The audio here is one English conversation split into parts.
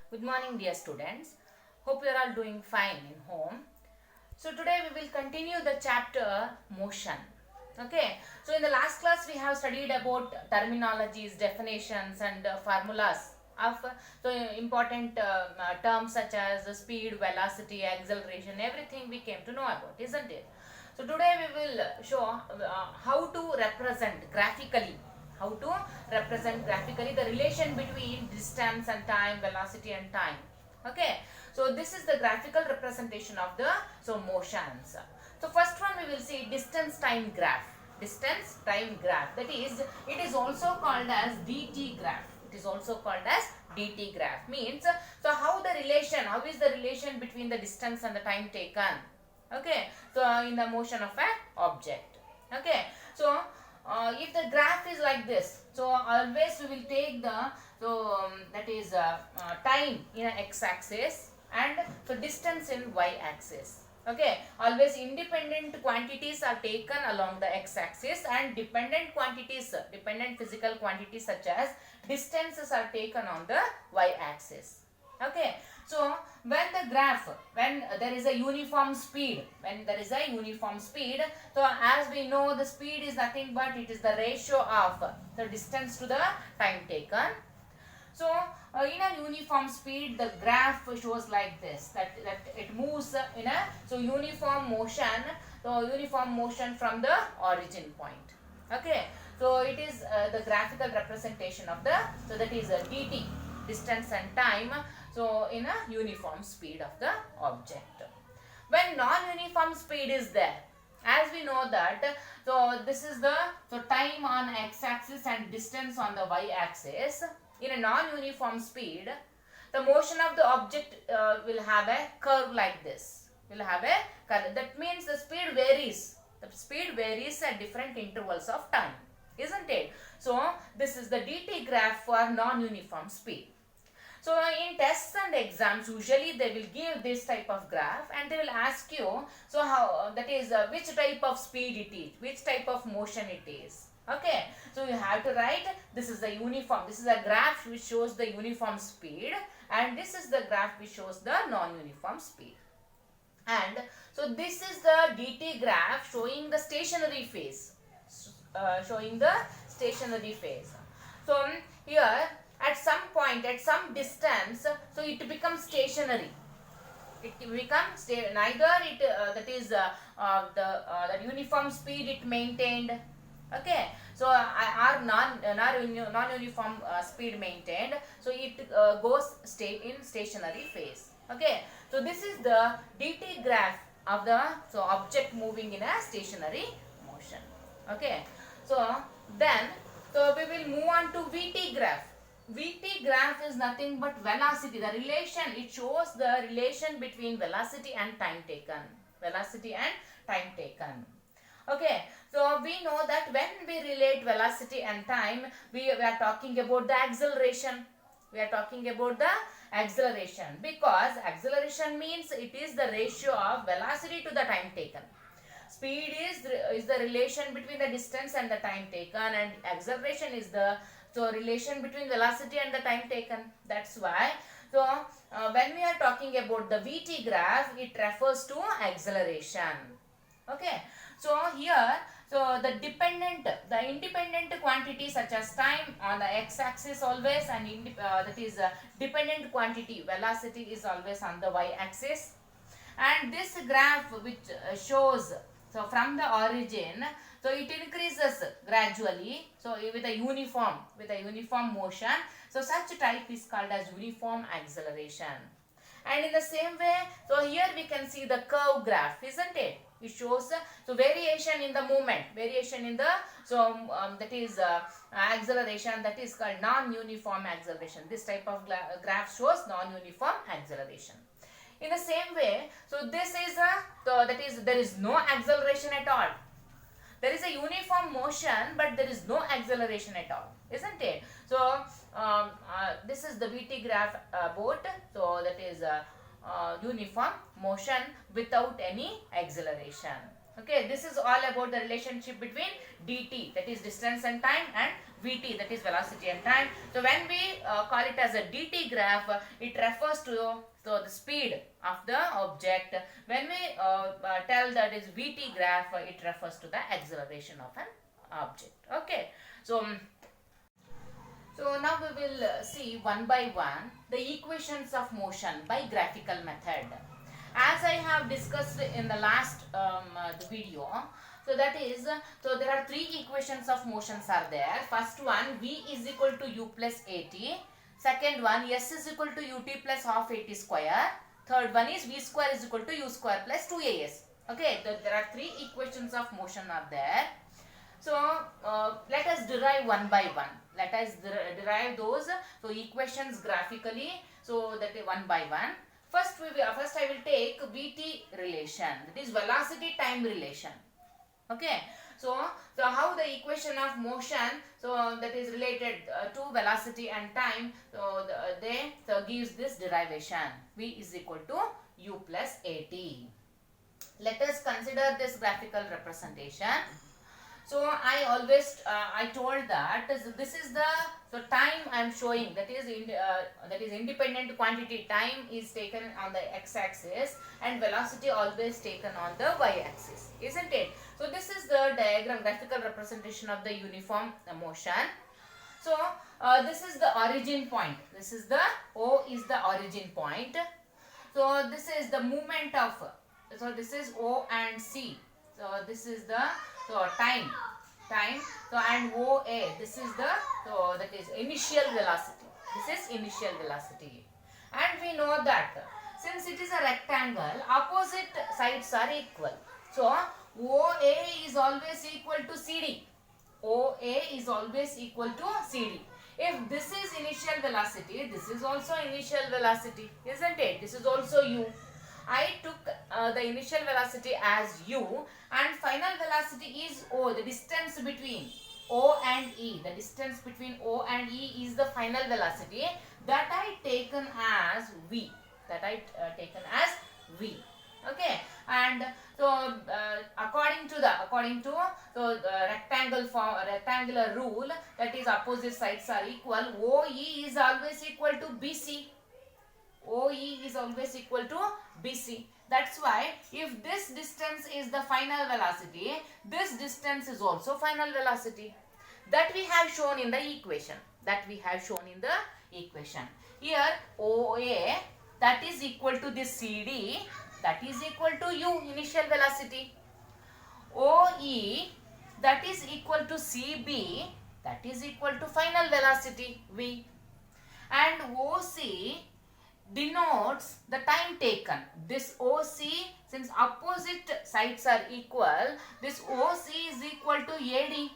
Good morning, dear students. Hope you are all doing fine in home. So today we will continue the chapter motion. Okay. So in the last class we have studied about terminologies, definitions, and formulas of important terms such as speed, velocity, acceleration. Everything we came to know about, isn't it? So today we will show how to represent graphically the relation between distance and time, velocity and time. Okay, so this is the graphical representation of the motions. So first one we will see distance time graph. That is, it is also called as dt graph. Means, so how is the relation between the distance and the time taken. Okay, so in the motion of an object. Okay, so if the graph is like this, so always we will take the time in an x-axis and so distance in y-axis. Okay, always independent quantities are taken along the x-axis and dependent physical quantities such as distances are taken on the y-axis. Okay, so when there is a uniform speed, so as we know, the speed is nothing but it is the ratio of the distance to the time taken. So in a uniform speed, the graph shows like this, that it moves in a uniform motion from the origin point. Okay, so it is the graphical representation of the that is dt, distance and time, so in a uniform speed of the object. When non-uniform speed is there, as we know that, so this is the time on x-axis and distance on the y-axis. In a non-uniform speed, the motion of the object will have a curve like this. That means the speed varies. At different intervals of time, isn't it? So this is the dt graph for non-uniform speed. So in tests and exams, usually they will give this type of graph and they will ask you, so how which type of speed it is, which type of motion it is. Okay, so you have to write, this is a graph which shows the uniform speed, and this is the graph which shows the non-uniform speed. And so this is the dt graph showing the stationary phase. So here at some point, at some distance, so it becomes stationary. Neither it the uniform speed it maintained. Okay, so our non-uniform speed maintained, so it goes in stationary phase. Okay, so this is the dt graph of the object moving in a stationary motion. Okay, so then we will move on to vt graph. Vt graph is nothing but velocity. It shows the relation between velocity and time taken. Okay, so we know that when we relate velocity and time, we are talking about the acceleration. Because acceleration means it is the ratio of velocity to the time taken. Speed is the relation between the distance and the time taken, and acceleration is the relation between velocity and the time taken. That's why when we are talking about the vt graph, it refers to acceleration. Okay, so here the independent quantity such as time on the x-axis always, and dependent quantity velocity is always on the y-axis. And this graph which shows from the origin, so it increases gradually, so with a uniform motion, so such type is called as uniform acceleration. And in the same way, so here we can see the curve graph, isn't it? It shows variation in the movement, acceleration, that is called non-uniform acceleration. This type of graph shows non-uniform acceleration. In the same way, so this is there is no acceleration at all. There is a uniform motion, but there is no acceleration at all, isn't it? So this is the vt graph boat. So that is uniform motion without any acceleration. Okay, this is all about the relationship between dt, that is distance and time, and vt, that is velocity and time. So when we call it as a dt graph, it refers to the speed of the object. When we tell that is vt graph, it refers to the acceleration of an object. Okay, so now we will see one by one the equations of motion by graphical method. As I have discussed in the last the video, so that is, so there are three equations of motions are there. First one, v is equal to u plus at. Second one, s is equal to ut plus half at square. Third one is v square is equal to u square plus 2as. Okay, there are three equations of motion are there. So let us derive one by one. Let us derive those equations graphically. So that is one by one. First I will take Vt relation, that is velocity time relation. Okay, so how the equation of motion, so that is related to velocity and time, so they gives this derivation, v is equal to u plus at. Let us consider this graphical representation. So I told that this is the time I am showing, that is independent quantity. Time is taken on the x-axis and velocity always taken on the y-axis, isn't it? So this is the diagram, graphical representation of the uniform motion. So this is the origin point. This is the O is the origin point. So this is the movement of. So this is O and C. So this is the time. So and OA, this is the that is initial velocity. This is initial velocity. And we know that since it is a rectangle, opposite sides are equal. So OA is always equal to CD. OA is always equal to CD. If this is initial velocity, this is also initial velocity, isn't it? This is also U. I took the initial velocity as u and final velocity is o, the distance between O and E. The distance between O and E is the final velocity that I taken as v. Okay, and so according to rectangular rule, that is opposite sides are equal, OE is always equal to BC. OE is always equal to BC. That's why if this distance is the final velocity, this distance is also final velocity. That we have shown in the equation. Here OA, that is equal to this CD, that is equal to U, initial velocity. OE, that is equal to CB, that is equal to final velocity V. And OC denotes the time taken. This OC, since opposite sides are equal, this OC is equal to AD.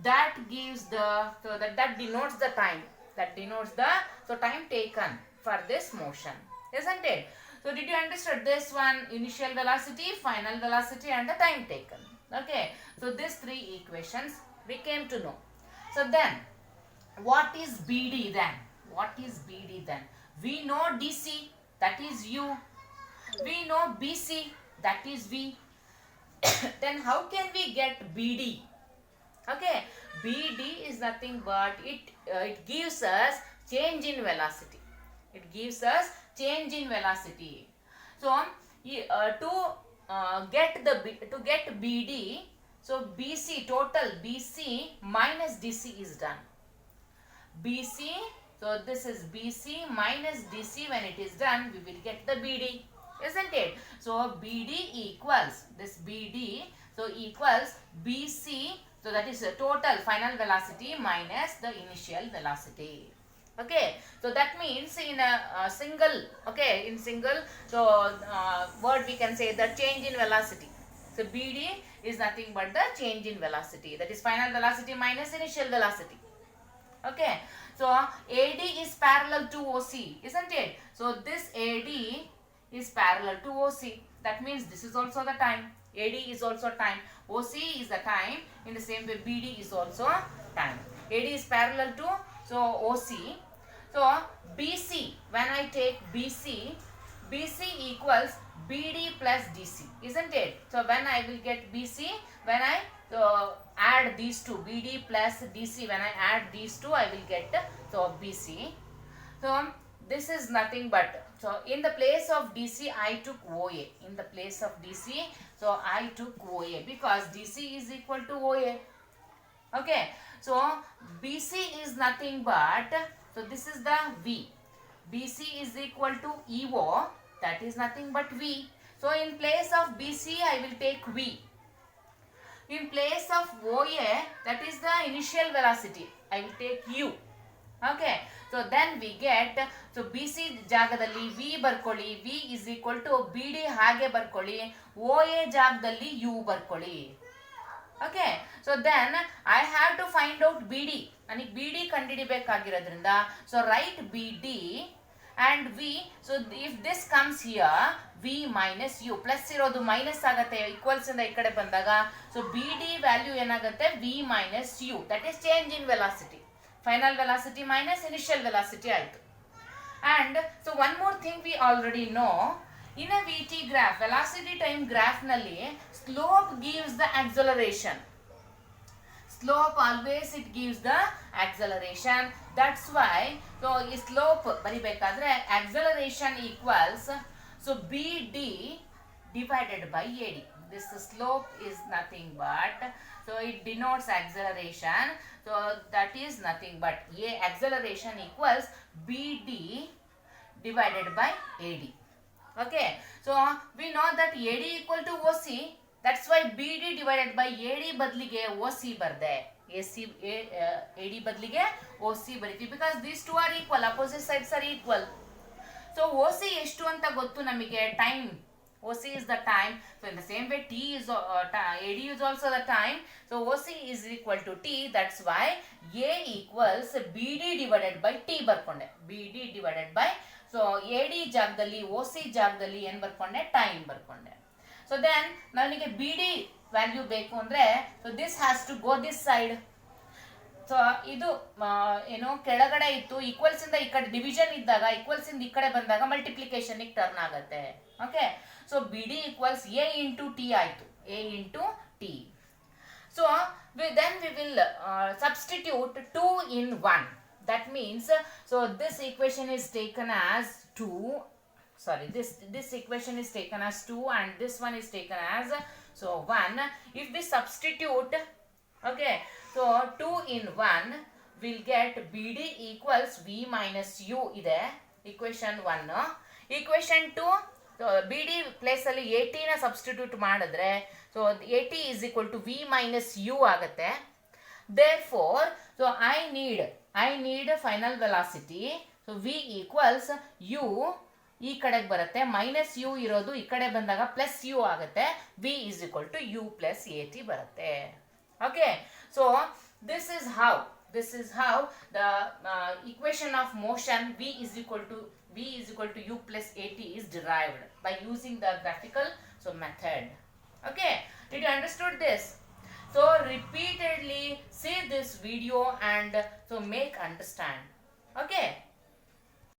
That gives the, so that denotes the time. That denotes the time taken for this motion, isn't it? So did you understand this one? Initial velocity, final velocity and the time taken. Okay. So these three equations we came to know. So then, what is BD then? We know DC, that is U. We know BC, that is V. Then how can we get BD? Okay, BD is nothing but it gives us change in velocity. So to get BD, so BC, total BC minus DC is done. BC, so this is BC minus DC. When it is done, we will get the BD, isn't it? So BD equals this BD, so equals BC, so that is the total final velocity minus the initial velocity. Okay, so that means in a single, okay, in single, so word we can say the change in velocity. So BD is nothing but the change in velocity, that is final velocity minus initial velocity. Okay, so AD is parallel to OC, isn't it? So this AD is parallel to OC. That means this is also the time. AD is also time. OC is the time. In the same way, BD is also time. AD is parallel to OC. So BC, when I take BC, BC equals BD plus DC, isn't it? So when I will get BC, when I add these two, BD plus DC, when I add these two, I will get BC. So this is nothing but, so in the place of DC I took OA. In the place of DC, so I took OA because DC is equal to OA. Okay, so BC is nothing but, so this is the V. BC is equal to EO, that is nothing but V. So in place of BC I will take V. In place of OA, that is the initial velocity, I will take U. Okay, so then we get, so BC ಜಾಗದಲ್ಲಿ V ಬರ್ಕೊಳ್ಳಿ, V is equal to BD ಹಾಗೆ ಬರ್ಕೊಳ್ಳಿ, OA ಜಾಗದಲ್ಲಿ U ಬರ್ಕೊಳ್ಳಿ. Okay, so then I have to find out BD. ನನಗೆ BD ಕಂಡುಹಿಡಿಬೇಕಾಗಿರೋದ್ರಿಂದ, so write BD and V. So if this comes here, V minus U, plus ಇರೋದು minus ಆಗುತ್ತೆ equals ಇಂದ ಈ ಕಡೆ ಬಂದಾಗ. ಸೊ BD ವ್ಯಾಲ್ಯೂ ಏನಾಗುತ್ತೆ, V minus U, that is change in velocity. Final velocity minus initial velocity ಆಯಿತು. And so one more thing we already know, in a VT graph, velocity time graph ನಲ್ಲಿ slope gives the acceleration. Slope always it gives the acceleration. That's why, so ಈ slope ಬರಿಬೇಕಾದ್ರೆ acceleration equals, so BD divided by AD. This slope is nothing but, so it denotes acceleration, so that is nothing but acceleration equals BD divided by AD. Okay, so we know that AD equal to OC, that's why BD divided by AD ಬದಲಿಗೆ OC ಬರ್ದೆ, AD ಬದಲಿಗೆ OC ಬರೀತೀವಿ, because these two are equal, opposite sides are equal. So OC ಎಷ್ಟು ಅಂತ ಗೊತ್ತು ನಮಗೆ, time. OC is the time. So in the same way T is AD is also the time. So OC is equal to T. That's why A equals BD divided by T ಬರ್ಕೊಂಡೆ. BD divided by, so AD ಜಾಗದಲ್ಲಿ OC ಜಾಗದಲ್ಲಿ ಏನು ಬರ್ಕೊಂಡೆ, time ಬರ್ಕೊಂಡೆ. So then ನನಗೆ BD value ಬೇಕು ಅಂದ್ರೆ, so this has to go this side. So ಇದು ಏನು ಕೆಳಗಡೆ ಇತ್ತು, ಈಕ್ವಲ್ಸ್ ಇಂದ ಈ ಕಡೆ ಡಿವಿಷನ್ ಇದ್ದಾಗ, ಈಕ್ವಲ್ಸ್ ಇಂದ ಈ ಕಡೆ ಬಂದಾಗ ಮಲ್ಟಿಪ್ಲಿಕೇಶನ್ ಟರ್ನ್ ಆಗುತ್ತೆ. Okay, so BD equals A into T ಆಯಿತು, A into T. So then we will substitute 2 in 1. That means, so this equation is taken as 2, sorry, this equation is taken as 2 and this one is taken as, so 1. If we substitute, okay, so 2 in 1 will get BD equals V minus U ಇದೆ equation 1. equation 2, so BD place ಅಲ್ಲಿ 80 ನ substitute ಮಾಡಿದ್ರೆ, so 80 is equal to V minus U ಆಗುತ್ತೆ. Therefore, so I need final velocity. So V equals U ಈ ಕಡೆಗೆ ಬರುತ್ತೆ, minus U ಇರೋದು ಈ ಕಡೆ ಬಂದಾಗ ಪ್ಲಸ್ U ಆಗುತ್ತೆ, V is equal to U plus AT ಬರುತ್ತೆ. Okay, so this is how the equation of motion V is equal to U plus AT is derived by using the graphical method. Okay, did you understood this? So repeatedly see this video and so make understand. Okay.